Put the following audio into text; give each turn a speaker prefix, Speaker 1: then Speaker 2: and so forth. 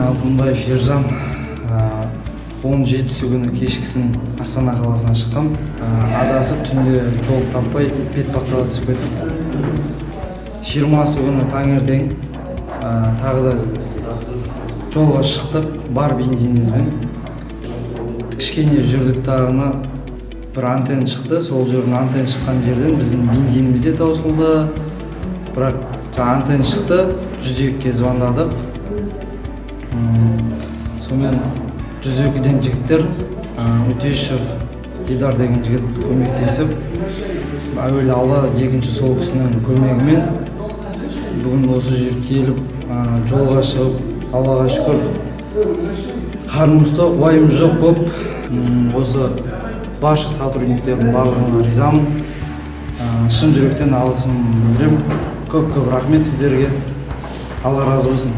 Speaker 1: Алтынбаев Ержан 17-сі күні кешкісін Астана қаласына шыққам. Адасып түнде жол таппай Бетпақдалға түсіп кеттім. 20-сі күні таңертең тағы да жолға шықтық, бар бензинімізбен. Кішкене жүрдік, тағына бір антенн шықты. Сол жерден антенн шыққан жерден біздің бензиніміз де таусылды. Бірақ антенн шықты, 102-ге звондадық. Сонымен 102-ден жігіттер Өтешев Дидар деген жігіт көмектесіп, әуелі алда, екінші сол кісінің көмегімен бүгін осы жер келіп, жолға шығып, Аллаға шүкір, қарнымыз тоқ, уайымыз жоқ болып, осы барша сотрудниктердің барлығына ризамын. Шын жүректен алғысымды білдіремін. Көп-көп рахмет сіздерге. Алла разы болсын.